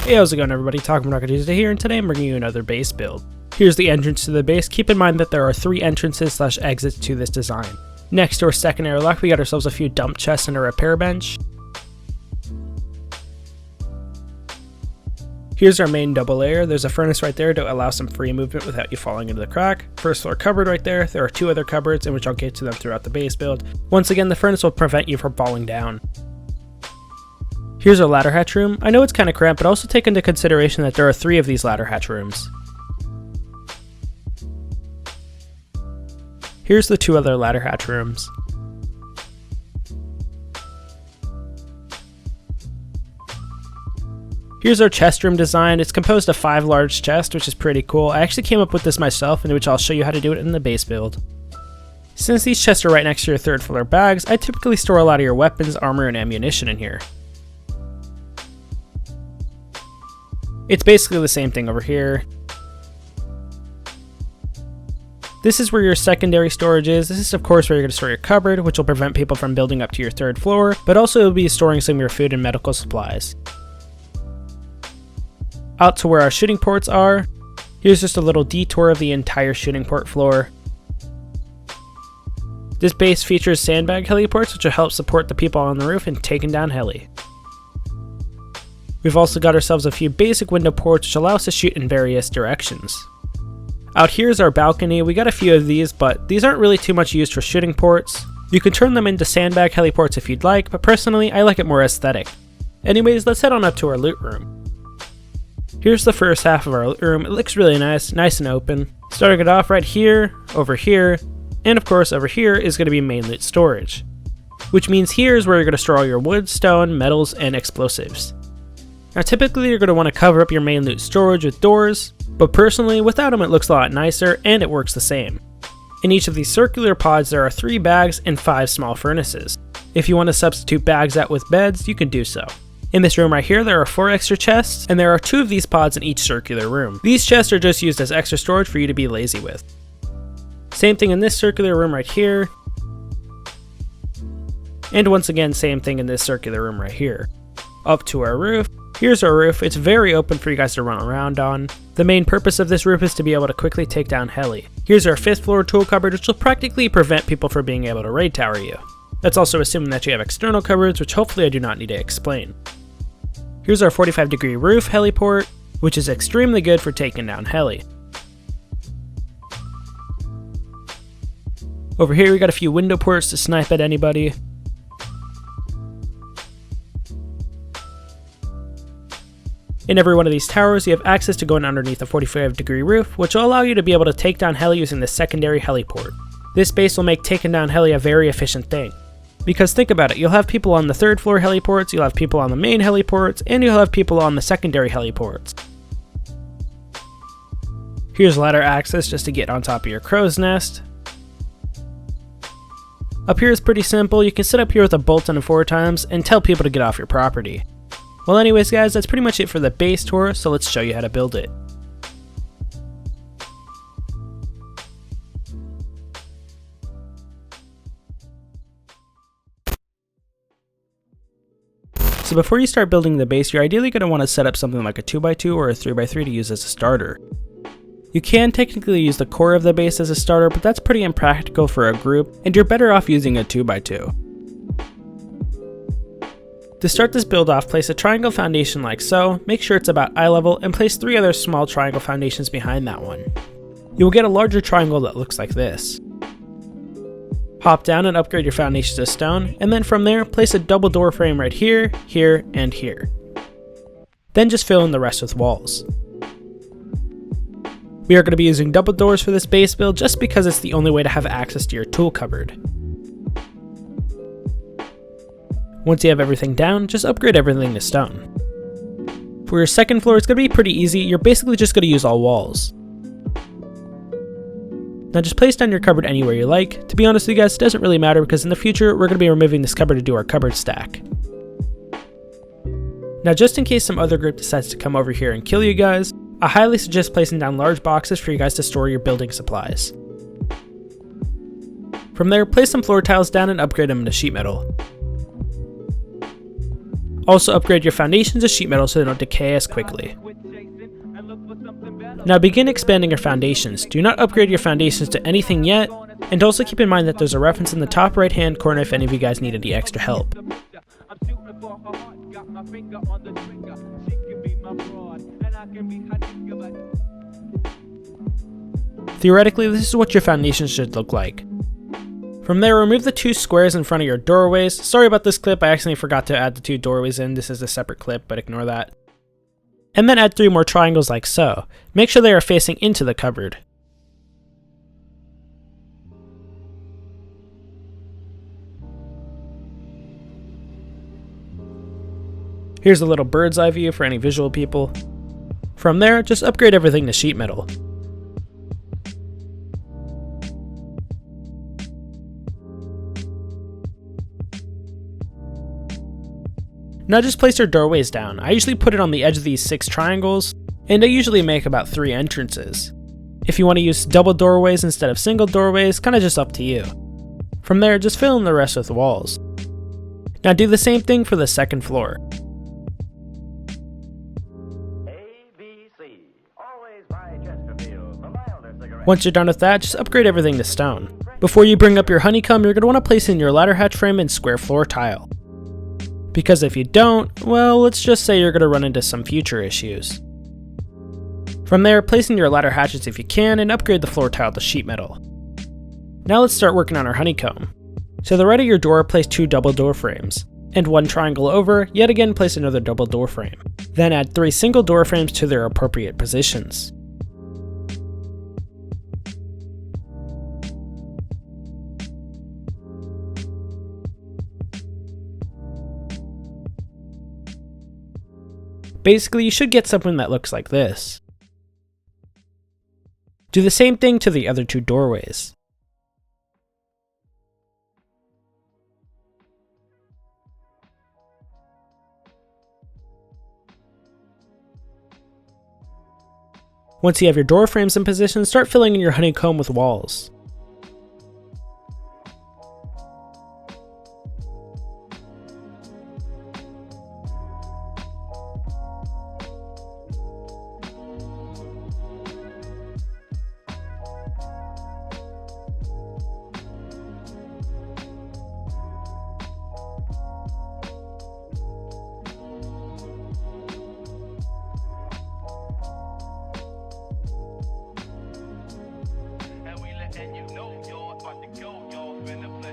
Hey, how's it going everybody, tomppabeats here, and today I'm bringing you another base build. Here's the entrance to the base. Keep in mind that there are 3 entrances / exits to this design. Next to our second airlock, we got ourselves a few dump chests and a repair bench. Here's our main double layer. There's a furnace right there to allow some free movement without you falling into the crack. First floor cupboard right there. There are 2 other cupboards, in which I'll get to them throughout the base build. Once again, the furnace will prevent you from falling down. Here's our ladder hatch room. I know it's kind of cramped, but also take into consideration that there are 3 of these ladder hatch rooms. Here's the 2 other ladder hatch rooms. Here's our chest room design. It's composed of 5 large chests, which is pretty cool. I actually came up with this myself, in which I'll show you how to do it in the base build. Since these chests are right next to your 3rd floor bags, I typically store a lot of your weapons, armor, and ammunition in here. It's basically the same thing over here. This is where your secondary storage is. This is of course where you're going to store your cupboard, which will prevent people from building up to your 3rd floor, but also you'll be storing some of your food and medical supplies. Out to where our shooting ports are. Here's just a little detour of the entire shooting port floor. This base features sandbag heliports, which will help support the people on the roof in taking down heli. We've also got ourselves a few basic window ports, which allow us to shoot in various directions. Out here is our balcony. We got a few of these, but these aren't really too much used for shooting ports. You can turn them into sandbag heliports if you'd like, but personally I like it more aesthetic. Anyways, let's head on up to our loot room. Here's the first half of our loot room. It looks really nice and open. Starting it off right here, over here, and of course over here is going to be main loot storage. Which means here is where you're going to store all your wood, stone, metals, and explosives. Now typically you're going to want to cover up your main loot storage with doors, but personally without them it looks a lot nicer and it works the same. In each of these circular pods there are 3 bags and 5 small furnaces. If you want to substitute bags out with beds, you can do so. In this room right here there are 4 extra chests, and there are 2 of these pods in each circular room. These chests are just used as extra storage for you to be lazy with. Same thing in this circular room right here. And once again same thing in this circular room right here. Up to our roof. Here's our roof. It's very open for you guys to run around on. The main purpose of this roof is to be able to quickly take down heli. Here's our 5th floor tool cupboard, which will practically prevent people from being able to raid tower you. That's also assuming that you have external cupboards, which hopefully I do not need to explain. Here's our 45-degree roof heliport, which is extremely good for taking down heli. Over here we got a few window ports to snipe at anybody. In every one of these towers, you have access to going underneath a 45-degree roof, which will allow you to be able to take down heli using the secondary heliport. This base will make taking down heli a very efficient thing. Because think about it, you'll have people on the 3rd floor heliports, you'll have people on the main heliports, and you'll have people on the secondary heliports. Here's ladder access just to get on top of your crow's nest. Up here is pretty simple. You can sit up here with a bolt and 4 times and tell people to get off your property. Well anyways guys, that's pretty much it for the base tour, so let's show you how to build it. So before you start building the base, you're ideally going to want to set up something like a 2x2 or a 3x3 to use as a starter. You can technically use the core of the base as a starter, but that's pretty impractical for a group, and you're better off using a 2x2. To start this build off, place a triangle foundation like so, make sure it's about eye level, and place 3 other small triangle foundations behind that one. You will get a larger triangle that looks like this. Hop down and upgrade your foundations to stone, and then from there, place a double door frame right here, here, and here. Then just fill in the rest with walls. We are going to be using double doors for this base build just because it's the only way to have access to your tool cupboard. Once you have everything down, just upgrade everything to stone. For your 2nd floor, it's going to be pretty easy. You're basically just going to use all walls. Now just place down your cupboard anywhere you like. To be honest with you guys, it doesn't really matter because in the future, we're going to be removing this cupboard to do our cupboard stack. Now just in case some other group decides to come over here and kill you guys, I highly suggest placing down large boxes for you guys to store your building supplies. From there, place some floor tiles down and upgrade them into sheet metal. Also upgrade your foundations to sheet metal so they don't decay as quickly. Now begin expanding your foundations. Do not upgrade your foundations to anything yet, and also keep in mind that there's a reference in the top right hand corner if any of you guys need any extra help. Theoretically, this is what your foundations should look like. From there, remove the 2 squares in front of your doorways. Sorry about this clip, I accidentally forgot to add the 2 doorways in. This is a separate clip, but ignore that. And then add 3 more triangles like so. Make sure they are facing into the cupboard. Here's a little bird's eye view for any visual people. From there, just upgrade everything to sheet metal. Now just place your doorways down. I usually put it on the edge of these 6 triangles, and I usually make about 3 entrances. If you want to use double doorways instead of single doorways, kinda just up to you. From there, just fill in the rest with walls. Now do the same thing for the second floor. Once you're done with that, just upgrade everything to stone. Before you bring up your honeycomb, you're going to want to place in your ladder hatch frame and square floor tile. Because if you don't, well, let's just say you're going to run into some future issues. From there, place in your ladder hatches if you can, and upgrade the floor tile to sheet metal. Now let's start working on our honeycomb. To the right of your door, place 2 double door frames, and 1 triangle over, yet again place another double door frame. Then add 3 single door frames to their appropriate positions. Basically, you should get something that looks like this. Do the same thing to the other 2 doorways. Once you have your door frames in position, start filling in your honeycomb with walls.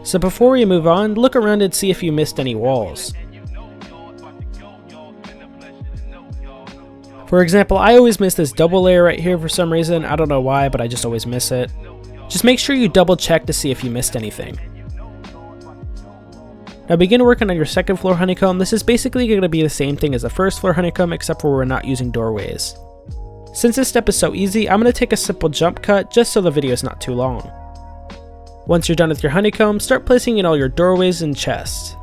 So before we move on, look around and see if you missed any walls. For example, I always miss this double layer right here for some reason. I don't know why, but I just always miss it. Just make sure you double check to see if you missed anything. Now begin working on your second floor honeycomb. This is basically going to be the same thing as the first floor honeycomb, except for we're not using doorways. Since this step is so easy, I'm going to take a simple jump cut just so the video is not too long. Once you're done with your honeycomb, start placing in all your doorways and chests.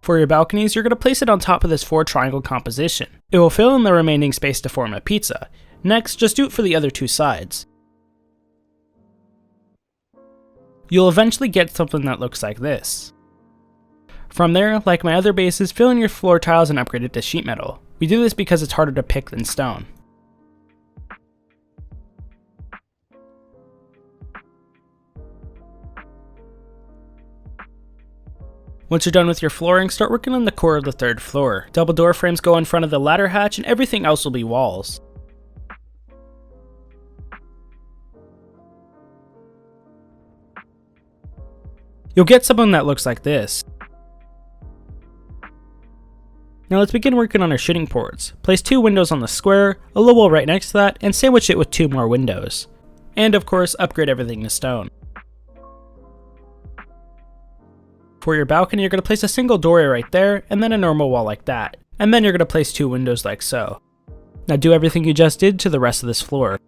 For your balconies, you're going to place it on top of this 4 triangle composition. It will fill in the remaining space to form a pizza. Next, just do it for the other 2 sides. You'll eventually get something that looks like this. From there, like my other bases, fill in your floor tiles and upgrade it to sheet metal. We do this because it's harder to pick than stone. Once you're done with your flooring, start working on the core of the 3rd floor. Double door frames go in front of the ladder hatch and everything else will be walls. You'll get something that looks like this. Now let's begin working on our shooting ports. Place 2 windows on the square, a low wall right next to that, and sandwich it with 2 more windows. And of course, upgrade everything to stone. For your balcony, you're going to place a single doorway right there, and then a normal wall like that. And then you're going to place 2 windows like so. Now do everything you just did to the rest of this floor.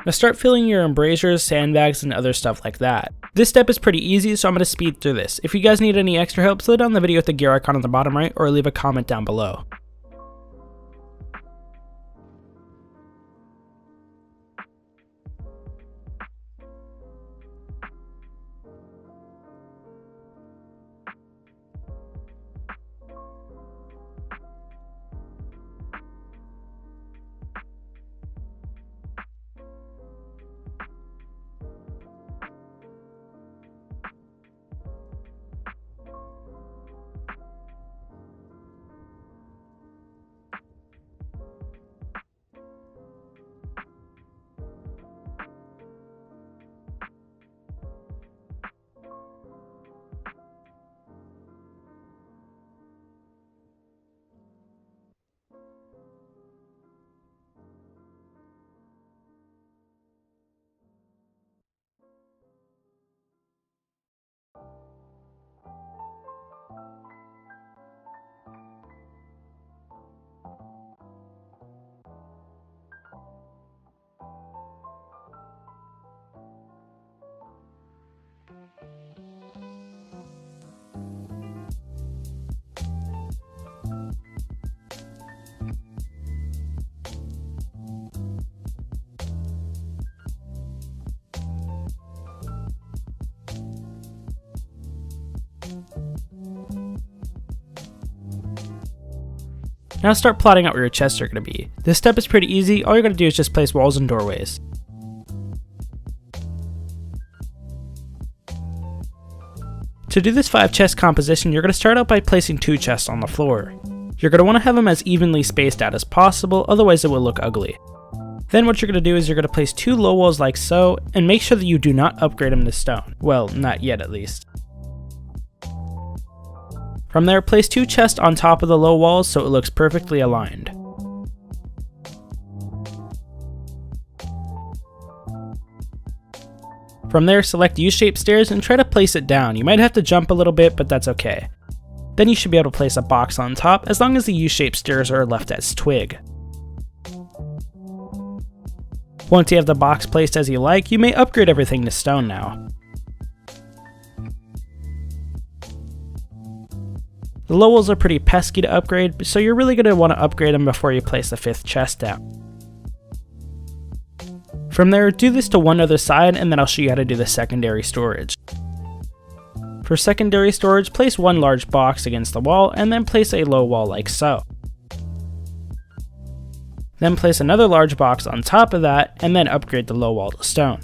Now start filling your embrasures, sandbags, and other stuff like that. This step is pretty easy, so I'm going to speed through this. If you guys need any extra help, slow down the video with the gear icon on the bottom right, or leave a comment down below. Now start plotting out where your chests are going to be. This step is pretty easy, all you're going to do is just place walls and doorways. To do this 5 chest composition, you're going to start out by placing 2 chests on the floor. You're going to want to have them as evenly spaced out as possible, otherwise it will look ugly. Then what you're going to do is you're going to place 2 low walls like so, and make sure that you do not upgrade them to stone. Well, not yet at least. From there, place 2 chests on top of the low walls so it looks perfectly aligned. From there, select U-shaped stairs and try to place it down. You might have to jump a little bit, but that's okay. Then you should be able to place a box on top as long as the U-shaped stairs are left as twig. Once you have the box placed as you like, you may upgrade everything to stone now. The low walls are pretty pesky to upgrade, so you're really going to want to upgrade them before you place the 5th chest down. From there, do this to one other side, and then I'll show you how to do the secondary storage. For secondary storage, place 1 large box against the wall, and then place a low wall like so. Then place another large box on top of that, and then upgrade the low wall to stone.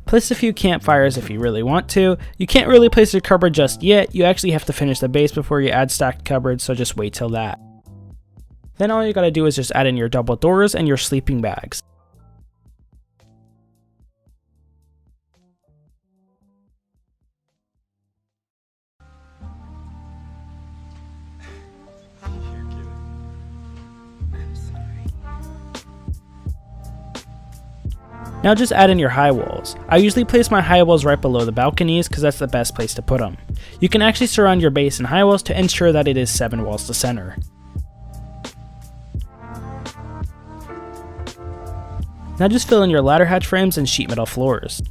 Place a few campfires if you really want to. You can't really place your cupboard just yet, you actually have to finish the base before you add stacked cupboards, so just wait till that. Then all you gotta do is just add in your double doors and your sleeping bags. Now just add in your high walls. I usually place my high walls right below the balconies because that's the best place to put them. You can actually surround your base in high walls to ensure that it is 7 walls to center. Now just fill in your ladder hatch frames and sheet metal floors.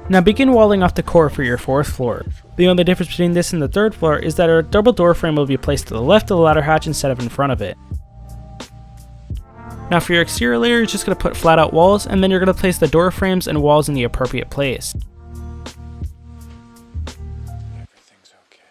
Now begin walling off the core for your 4th floor. The only difference between this and the 3rd floor is that our double door frame will be placed to the left of the ladder hatch instead of in front of it. Now for your exterior layer, you're just going to put flat out walls, and then you're going to place the door frames and walls in the appropriate place. Everything's okay.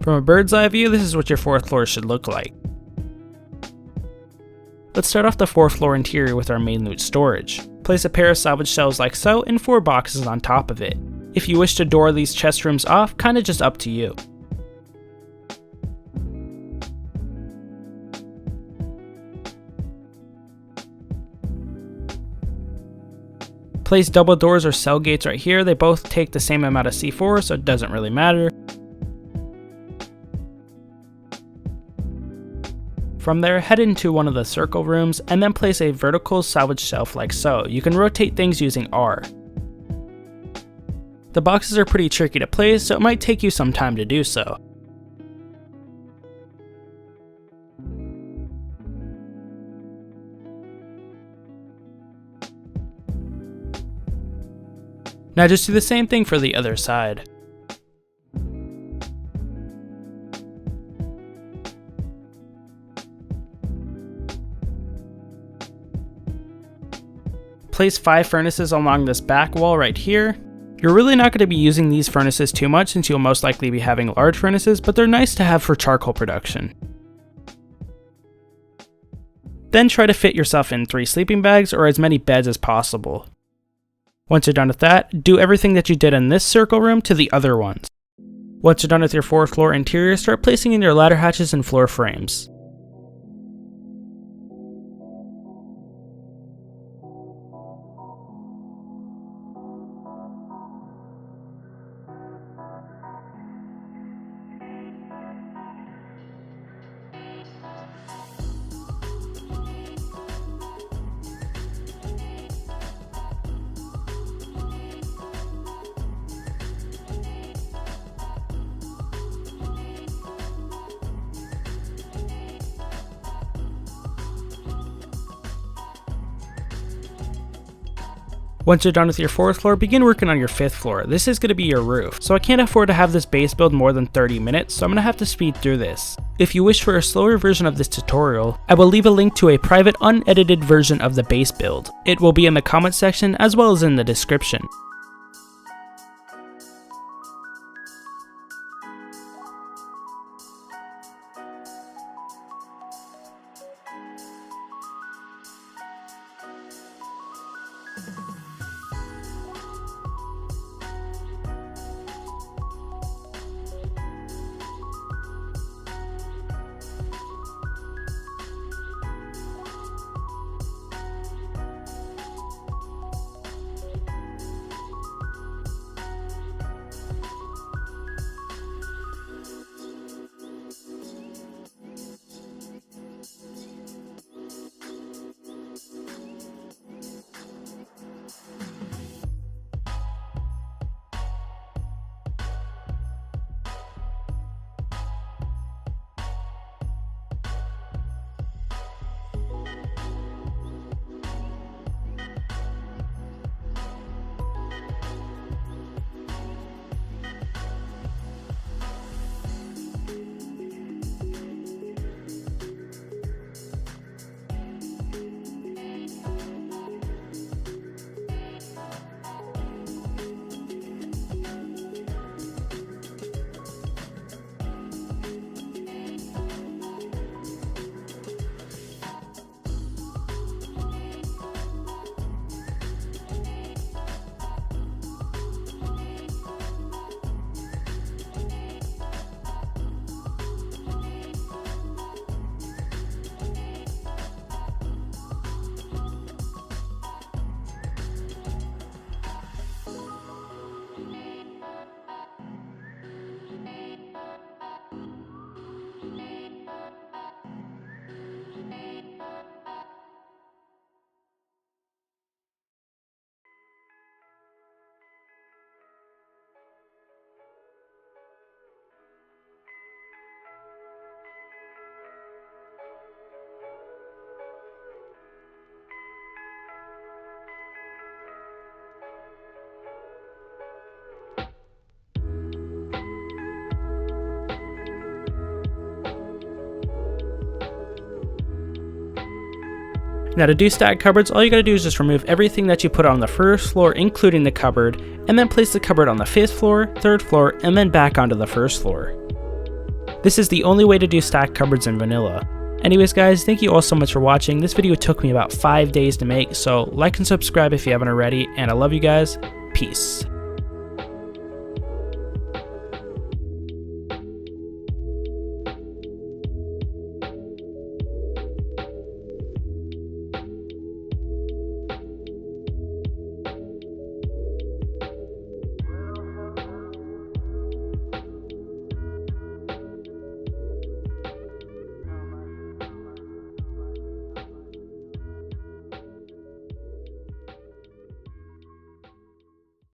From a bird's eye view, this is what your 4th floor should look like. Let's start off the 4th floor interior with our main loot storage. Place a pair of salvage shelves like so, and 4 boxes on top of it. If you wish to door these chest rooms off, kinda just up to you. Place double doors or cell gates right here. They both take the same amount of C4, so it doesn't really matter. From there, head into one of the circle rooms, and then place a vertical salvage shelf like so. You can rotate things using R. The boxes are pretty tricky to place, so it might take you some time to do so. Now just do the same thing for the other side. Place 5 furnaces along this back wall right here. You're really not going to be using these furnaces too much since you'll most likely be having large furnaces, but they're nice to have for charcoal production. Then try to fit yourself in 3 sleeping bags or as many beds as possible. Once you're done with that, do everything that you did in this circle room to the other ones. Once you're done with your 4th floor interior, start placing in your ladder hatches and floor frames. Once you're done with your 4th floor, begin working on your 5th floor. This is going to be your roof, so I can't afford to have this base build more than 30 minutes, so I'm going to have to speed through this. If you wish for a slower version of this tutorial, I will leave a link to a private unedited version of the base build. It will be in the comment section as well as in the description. Now to do stack cupboards, all you gotta do is just remove everything that you put on the 1st floor, including the cupboard, and then place the cupboard on the 5th floor, 3rd floor, and then back onto the 1st floor. This is the only way to do stack cupboards in vanilla. Anyways guys, thank you all so much for watching. This video took me about 5 days to make, so like and subscribe if you haven't already, and I love you guys. Peace.